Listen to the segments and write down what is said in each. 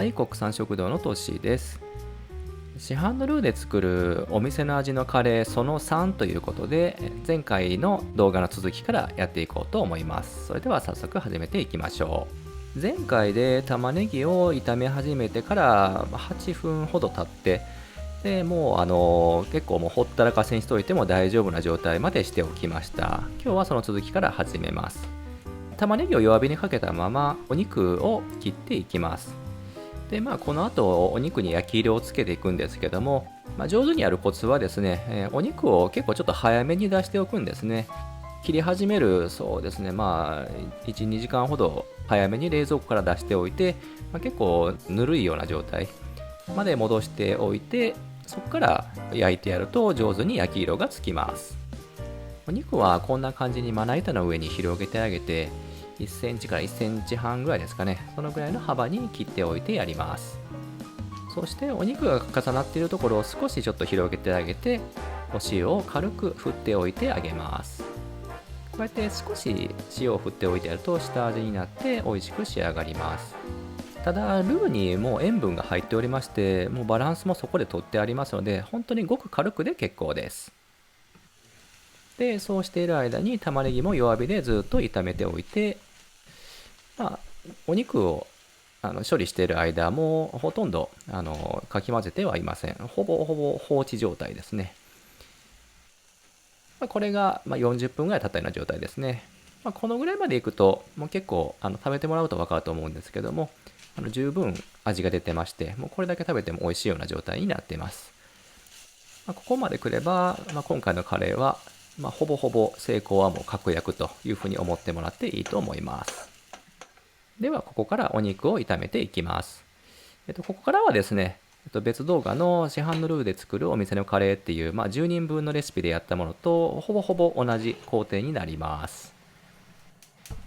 はい、国産食堂のトッシーです。市販のルーで作るお店の味のカレーその3ということで、前回の動画の続きからやっていこうと思います。それでは早速始めていきましょう。前回で玉ねぎを炒め始めてから8分ほど経って、でもう結構もうほったらかしにしておいても大丈夫な状態までしておきました。今日はその続きから始めます。玉ねぎを弱火にかけたままお肉を切っていきます。でこの後お肉に焼き色をつけていくんですけども、上手にやるコツはですね、お肉を結構ちょっと早めに出しておくんですね。切り始めるそうですね、1、2時間ほど早めに冷蔵庫から出しておいて、結構ぬるいような状態まで戻しておいて、そこから焼いてやると上手に焼き色がつきます。お肉はこんな感じにまな板の上に広げてあげて、1センチから1センチ半ぐらいですかね、そのぐらいの幅に切っておいてやります。そしてお肉が重なっているところを少しちょっと広げてあげて、お塩を軽く振っておいてあげます。こうやって少し塩を振っておいてやると下味になって美味しく仕上がります。ただルーにもう塩分が入っておりまして、もうバランスもそこでとってありますので、本当にごく軽くで結構です。でそうしている間に玉ねぎも弱火でずっと炒めておいて、お肉を処理している間もほとんどかき混ぜてはいません。ほぼほぼ放置状態ですね。これが40分ぐらい経ったような状態ですね。このぐらいまでいくともう結構食べてもらうと分かると思うんですけども、十分味が出てまして、もうこれだけ食べても美味しいような状態になっています。ここまでくれば、今回のカレーは、ほぼほぼ成功はもう確約というふうに思ってもらっていいと思います。ではここからお肉を炒めていきます。ここからはですね、別動画の市販のルーで作るお店のカレーっていう、10人分のレシピでやったものとほぼほぼ同じ工程になります。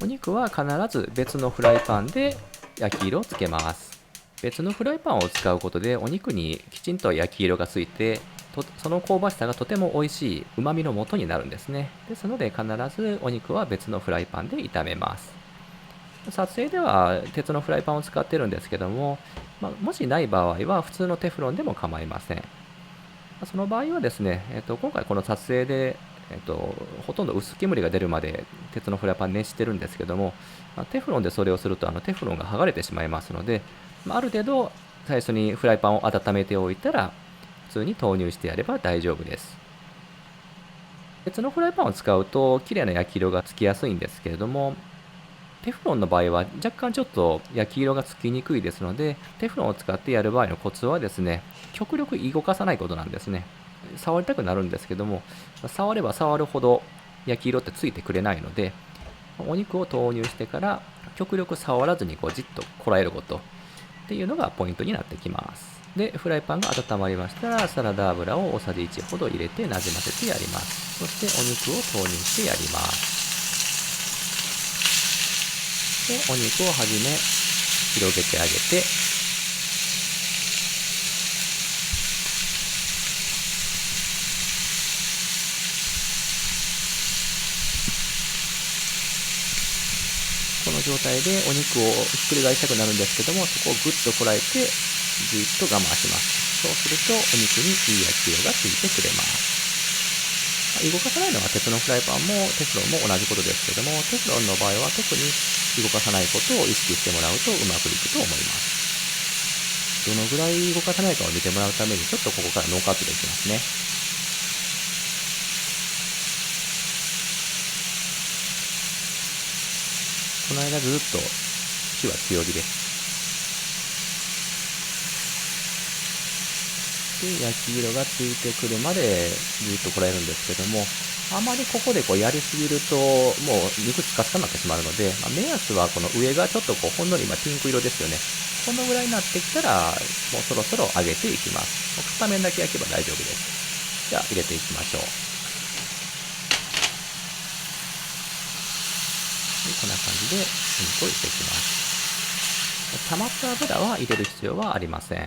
お肉は必ず別のフライパンで焼き色をつけます。別のフライパンを使うことでお肉にきちんと焼き色がついて、その香ばしさがとても美味しい旨味の元になるんですね。ですので必ずお肉は別のフライパンで炒めます。撮影では鉄のフライパンを使ってるんですけども、もしない場合は普通のテフロンでも構いません。その場合はですね、今回この撮影で、ほとんど薄煙が出るまで鉄のフライパン熱してるんですけども、テフロンでそれをするとテフロンが剥がれてしまいますので、ある程度最初にフライパンを温めておいたら普通に投入してやれば大丈夫です。鉄のフライパンを使うと綺麗な焼き色がつきやすいんですけれども、テフロンの場合は若干ちょっと焼き色がつきにくいですので、テフロンを使ってやる場合のコツはですね、極力動かさないことなんですね。触りたくなるんですけども、触れば触るほど焼き色ってついてくれないので、お肉を投入してから極力触らずにじっとこらえることっていうのがポイントになってきます。で、フライパンが温まりましたら、サラダ油を大さじ1ほど入れてなじませてやります。そしてお肉を投入してやります。でお肉をはじめ広げてあげて、この状態でお肉をひっくり返したくなるんですけども、そこをぐっとこらえてじっと我慢します。そうするとお肉にいい焼き色がついてくれます。動かさないのは鉄のフライパンもテフロンも同じことですけども、テフロンの場合は特に動かさないことを意識してもらうとうまくいくと思います。どのぐらい動かさないかを見てもらうためにちょっとここからノーカットでいきますね。この間ずっと火は強火です。で焼き色がついてくるまでずっとこらえるんですけども、あまりここでやりすぎるともう肉スカスカになってしまうので、目安はこの上がちょっとほんのり今ピンク色ですよね。このぐらいになってきたらもうそろそろ揚げていきます。片面だけ焼けば大丈夫です。じゃあ入れていきましょう。こんな感じでお肉を入れていきます。溜まった油は入れる必要はありません。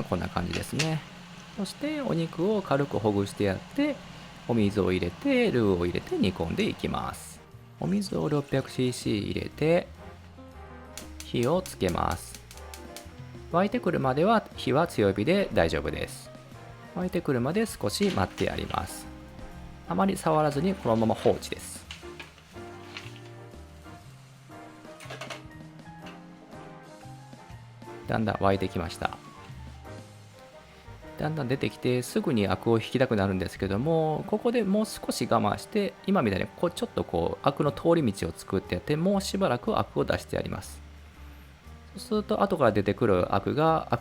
こんな感じですね。そしてお肉を軽くほぐしてやって、お水を入れてルーを入れて煮込んでいきます。お水を 600cc 入れて火をつけます。沸いてくるまでは火は強火で大丈夫です。沸いてくるまで少し待ってやります。あまり触らずにこのまま放置です。だんだん沸いてきました。だんだん出てきてすぐにアクを引きたくなるんですけども、ここでもう少し我慢して、今みたいにちょっとアクの通り道を作ってやって、もうしばらくアクを出してやります。そうすると後から出てくるアク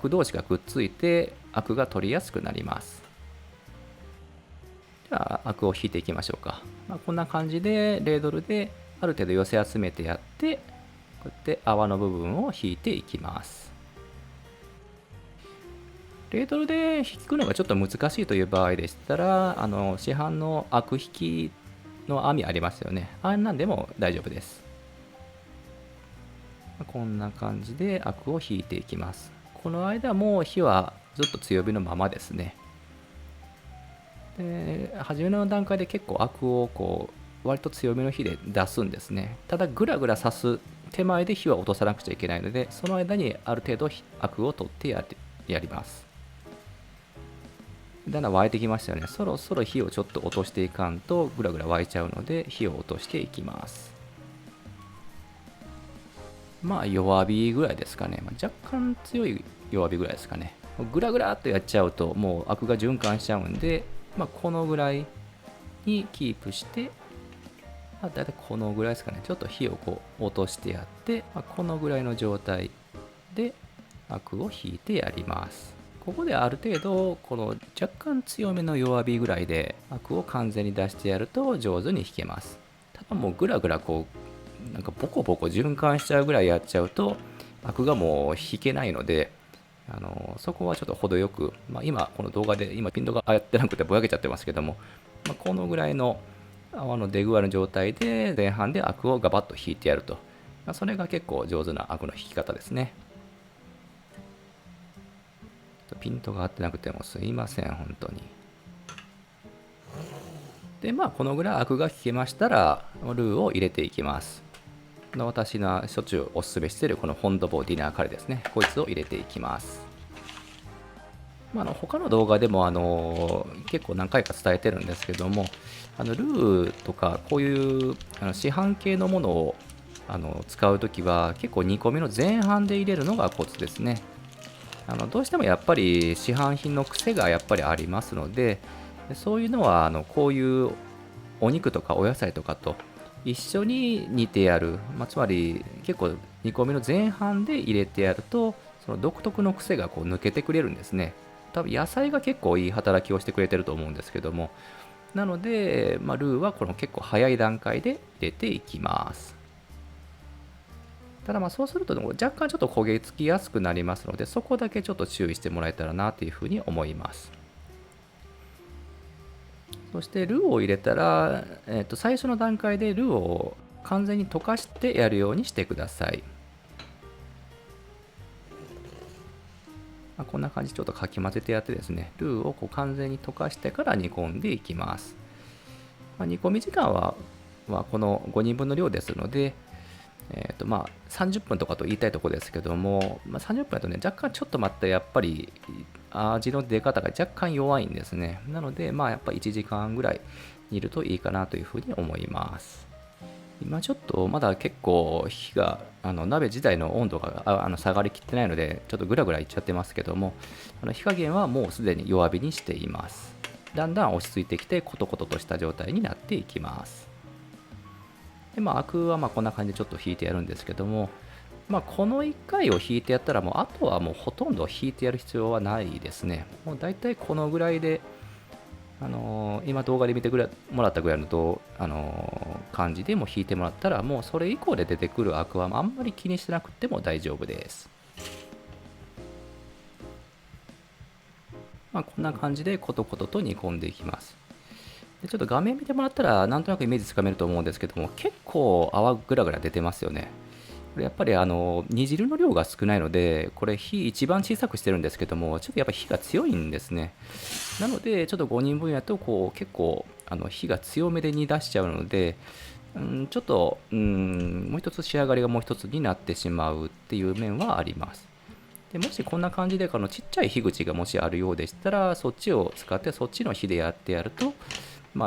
同士がくっついてアクが取りやすくなります。じゃあアクを引いていきましょうか。こんな感じでレードルである程度寄せ集めてやって、こうやって泡の部分を引いていきます。レードルで引くのがちょっと難しいという場合でしたら、市販のアク引きの網ありますよね。あんなんでも大丈夫です。こんな感じでアクを引いていきます。この間も火はずっと強火のままですね。で、初めの段階で結構アクを割と強めの火で出すんですね。ただグラグラ刺す手前で火は落とさなくちゃいけないので、その間にある程度アクを取ってやります。だんだん沸いてきましたよね。そろそろ火をちょっと落としていかんとグラグラ沸いちゃうので、火を落としていきます。弱火ぐらいですかね。若干強い弱火ぐらいですかね。グラグラっとやっちゃうともうアクが循環しちゃうんで、このぐらいにキープして、だいたいこのぐらいですかね。ちょっと火を落としてやって、このぐらいの状態でアクを引いてやります。ここである程度この若干強めの弱火ぐらいでアクを完全に出してやると上手に引けます。ただもうグラグラなんかボコボコ循環しちゃうぐらいやっちゃうとアクがもう引けないので、そこはちょっと程よく、今この動画で今ピントがやってなくてぼやけちゃってますけども、このぐらいの泡の出具合の状態で前半でアクをガバッと引いてやると、それが結構上手なアクの引き方ですね。ピントが合ってなくてもすいません、本当に。で、このぐらいアクが引けましたら、ルーを入れていきます。私がしょっちゅうおすすめしているこのフォンドボーディナーカレーですね。こいつを入れていきます。他の動画でも結構何回か伝えてるんですけども、ルーとかこういう市販系のものを使うときは結構煮込みの前半で入れるのがコツですね。どうしてもやっぱり市販品の癖がやっぱりありますので、そういうのはこういうお肉とかお野菜とかと一緒に煮てやる、つまり結構煮込みの前半で入れてやるとその独特の癖が抜けてくれるんですね。多分野菜が結構いい働きをしてくれてると思うんですけども、なので、ルーはこの結構早い段階で入れていきます。ただそうすると若干ちょっと焦げつきやすくなりますので、そこだけちょっと注意してもらえたらなというふうに思います。そしてルーを入れたら、最初の段階でルーを完全に溶かしてやるようにしてください。こんな感じちょっとかき混ぜてやってですね、ルーを完全に溶かしてから煮込んでいきます。煮込み時間は、この5人分の量ですので、30分とかと言いたいところですけども、30分だとね、若干ちょっと待ってやっぱり味の出方が若干弱いんですね。なので、やっぱ1時間ぐらい煮るといいかなというふうに思います。今ちょっとまだ結構火が鍋自体の温度が下がりきってないので、ちょっとグラグラいっちゃってますけども、火加減はもうすでに弱火にしています。だんだん落ち着いてきてコトコトとした状態になっていきます。でアクはこんな感じでちょっと引いてやるんですけども、この1回を引いてやったらあとはもうほとんど引いてやる必要はないですね。もうだいたいこのぐらいで、今動画で見てもらったぐらいの感じでも引いてもらったら、もうそれ以降で出てくるアクはあんまり気にしてなくても大丈夫です。こんな感じでコトコトと煮込んでいきます。でちょっと画面見てもらったらなんとなくイメージつかめると思うんですけども、結構泡グラグラ出てますよね。これやっぱり煮汁の量が少ないので、これ火一番小さくしてるんですけども、ちょっとやっぱ火が強いんですね。なのでちょっと5人分やと結構火が強めで煮出しちゃうので、ちょっともう一つ仕上がりがもう一つになってしまうっていう面はあります。でもしこんな感じでちっちゃい火口がもしあるようでしたら、そっちを使ってそっちの火でやってやると、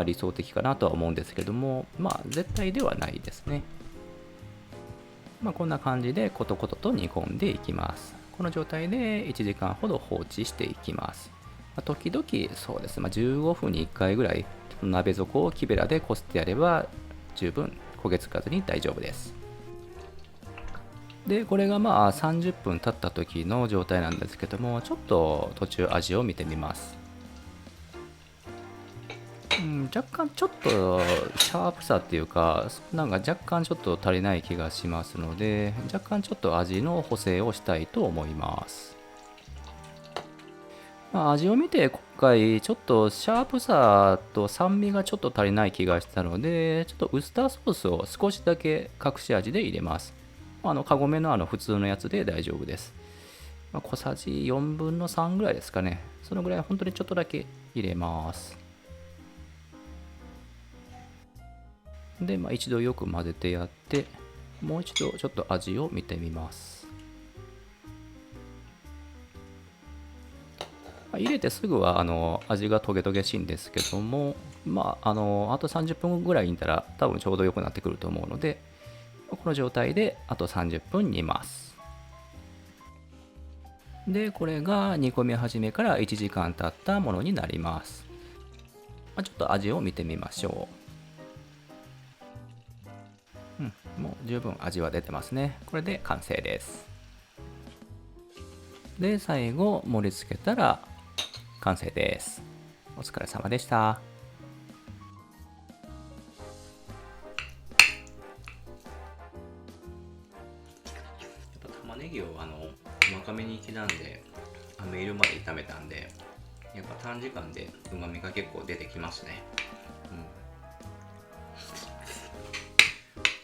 理想的かなとは思うんですけども、絶対ではないですね。こんな感じでコトコトと煮込んでいきます。この状態で1時間ほど放置していきます。時々そうです、15分に1回ぐらい鍋底を木べらでこすってやれば十分焦げつかずに大丈夫です。でこれが30分経った時の状態なんですけども、ちょっと途中味を見てみます。若干ちょっとシャープさっていうか、若干ちょっと足りない気がしますので、若干ちょっと味の補正をしたいと思います。味を見て今回ちょっとシャープさと酸味がちょっと足りない気がしたので、ちょっとウスターソースを少しだけ隠し味で入れます。カゴメの普通のやつで大丈夫です。小さじ4分の3ぐらいですかね。そのぐらい本当にちょっとだけ入れます。で、一度よく混ぜてやって、もう一度ちょっと味を見てみます。入れてすぐは味がトゲトゲしいんですけども、あと30分ぐらい煮たら多分ちょうど良くなってくると思うので、この状態であと30分煮ます。で、これが煮込み始めから1時間経ったものになります。ちょっと味を見てみましょう。もう十分味は出てますね。これで完成です。で、最後盛り付けたら完成です。お疲れ様でした。やっぱ玉ねぎを細かめに刻んで飴色まで炒めたんで、やっぱ短時間で旨味が結構出てきますね。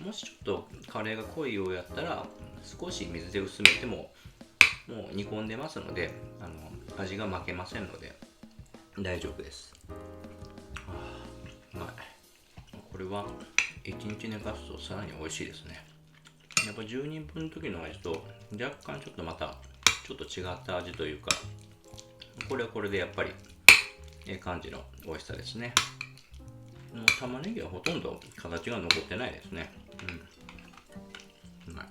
もしちょっとカレーが濃いようやったら少し水で薄めてももう煮込んでますので、味が負けませんので大丈夫です。うまい。これは1日寝かすとさらに美味しいですね。やっぱ10人分の時の味と若干ちょっとまたちょっと違った味というか、これはこれでやっぱり感じの美味しさですね。もう玉ねぎはほとんど形が残ってないですね。うまい。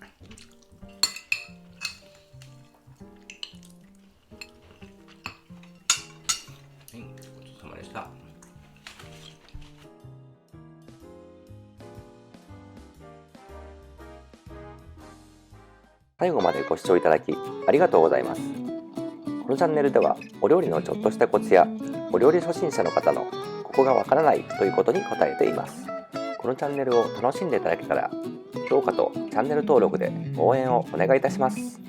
ごちそうさまでした。最後までご視聴いただきありがとうございます。このチャンネルではお料理のちょっとしたコツやお料理初心者の方のここがわからないということに答えています。このチャンネルを楽しんでいただけたら評価とチャンネル登録で応援をお願いいたします。